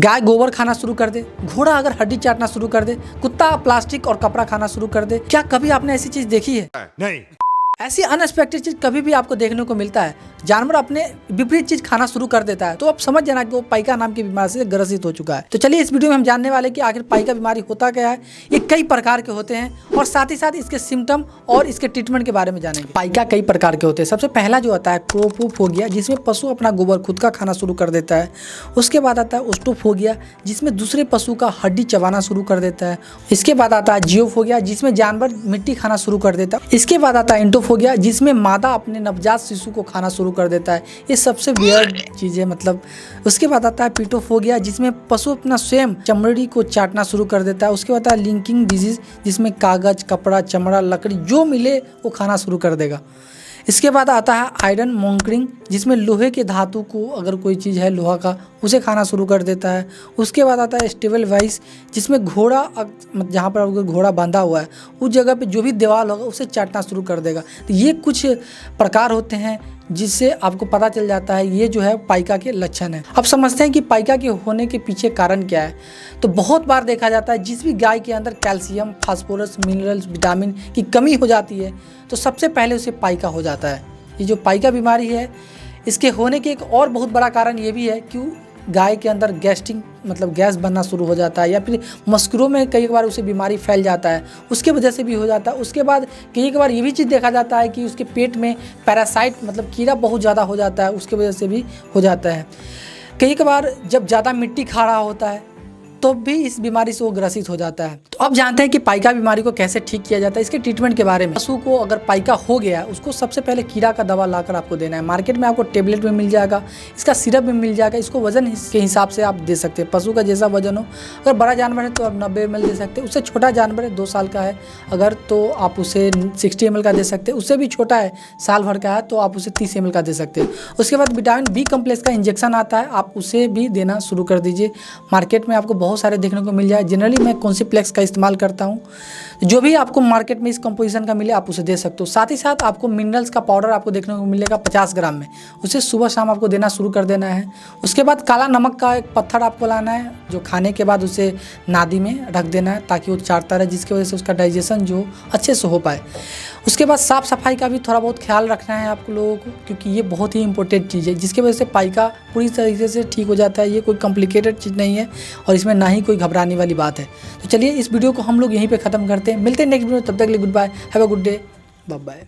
गाय गोबर खाना शुरू कर दे, घोड़ा अगर हड्डी चाटना शुरू कर दे, कुत्ता प्लास्टिक और कपड़ा खाना शुरू कर दे। क्या कभी आपने ऐसी चीज देखी है? नहीं। ऐसी अनएक्सपेक्टेड चीज कभी भी आपको देखने को मिलता है। जानवर अपने विपरीत चीज खाना शुरू कर देता है तो आप समझ जाना कि वो पाइका नाम की बीमारी से ग्रसित हो चुका है। तो चलिए इस वीडियो में हम जानने वाले कि आखिर पाइका बीमारी होता क्या है, ये कई प्रकार के होते हैं और साथ ही साथ इसके सिम्टम और इसके ट्रीटमेंट के बारे में जानेंगे। पाइका कई प्रकार के होते हैं। सबसे पहला जो आता है क्रोपोफोबिया, जिसमें पशु अपना गोबर खुद का खाना शुरू कर देता है। उसके बाद आता है ओस्टोफोबिया, जिसमें दूसरे पशु का हड्डी चबाना शुरू कर देता है। इसके बाद आता है जियोफोबिया, जिसमें जानवर मिट्टी खाना शुरू कर देता है। इसके बाद आता है एंटोफोबिया, जिसमें मादा अपने नवजात शिशु को खाना शुरू कर देता है। ये सबसे वियर्ड चीज़ है मतलब। उसके बाद आता है पीटोफोबिया, जिसमें पशु अपना स्वयं चमड़ी को चाटना शुरू कर देता है। उसके बाद आता है लिंकिंग डिजीज, जिसमें कागज, कपड़ा, चमड़ा, लकड़ी जो मिले वो खाना शुरू कर देगा। इसके बाद आता है आयरन मॉन्करिंग, जिसमें लोहे के धातु को अगर कोई चीज़ है लोहा का उसे खाना शुरू कर देता है। उसके बाद आता है स्टेबल वाइस, जिसमें घोड़ा जहाँ पर अगर घोड़ा बांधा हुआ है उस जगह पे जो भी दीवार होगा उसे चाटना शुरू कर देगा। तो ये कुछ प्रकार होते हैं जिससे आपको पता चल जाता है ये जो है पाइका के लक्षण है। अब समझते हैं कि पाइका के होने के पीछे कारण क्या है। तो बहुत बार देखा जाता है जिस भी गाय के अंदर कैल्शियम, फास्फोरस, मिनरल्स, विटामिन की कमी हो जाती है तो सबसे पहले उसे पाइका हो जाता है। ये जो पाइका बीमारी है इसके होने के एक और बहुत बड़ा कारण ये भी है कि गाय के अंदर गैस्ट्रिक मतलब गैस बनना शुरू हो जाता है, या फिर मस्कुरों में कई बार उसे बीमारी फैल जाता है, उसके वजह से भी हो जाता है। उसके बाद कई बार ये भी चीज़ देखा जाता है कि उसके पेट में पैरासाइट मतलब कीड़ा बहुत ज़्यादा हो जाता है, उसके वजह से भी हो जाता है। कई बार जब ज़्यादा मिट्टी खा रहा होता है तो भी इस बीमारी से वो ग्रसित हो जाता है। तो अब जानते हैं कि पाइका बीमारी को कैसे ठीक किया जाता है, इसके ट्रीटमेंट के बारे में। पशु को अगर पाइका हो गया उसको सबसे पहले कीड़ा का दवा लाकर आपको देना है। मार्केट में आपको टेबलेट में मिल जाएगा, इसका सिरप में मिल जाएगा। इसको वजन के हिसाब से आप दे सकते हैं, पशु का जैसा वजन हो। अगर बड़ा जानवर है तो आप 90 ml दे सकते हैं। उससे छोटा जानवर है 2 साल का है अगर तो आप उसे 60 ml का दे सकते हैं। उससे भी छोटा है साल भर का है तो आप उसे 30 ml का दे सकते हैं। उसके बाद विटामिन बी कम्प्लेक्स का इंजेक्शन आता है, आप उसे भी देना शुरू कर दीजिए। मार्केट में आपको बहुत सारे देखने को मिल जाए। जनरली मैं कॉन्सिप्लेक्स का इस्तेमाल करता हूँ। जो भी आपको मार्केट में इस कंपोजिशन का मिले आप उसे दे सकते हो। साथ ही साथ आपको मिनरल्स का पाउडर आपको देखने को मिलेगा 50 ग्राम में, उसे सुबह शाम आपको देना शुरू कर देना है। उसके बाद काला नमक का एक पत्थर आपको लाना है, जो खाने के बाद उसे नादी में रख देना है ताकि वो चाटता रहे, जिसकी वजह से उसका डाइजेशन जो अच्छे से हो पाए। उसके बाद साफ़ सफाई का भी थोड़ा बहुत ख्याल रखना है आपको लोगों को, क्योंकि ये बहुत ही इंपॉर्टेंट चीज़ है जिसकी वजह से पाइका पूरी तरीके से ठीक हो जाता है। ये कोई कॉम्प्लिकेटेड चीज़ नहीं है और इसमें ना ही कोई घबराने वाली बात है। तो चलिए इस वीडियो को हम लोग यहीं पे ख़त्म करते हैं। मिलते हैं नेक्स्ट वीडियो, तब तक के लिए goodbye, have a good day, bye bye.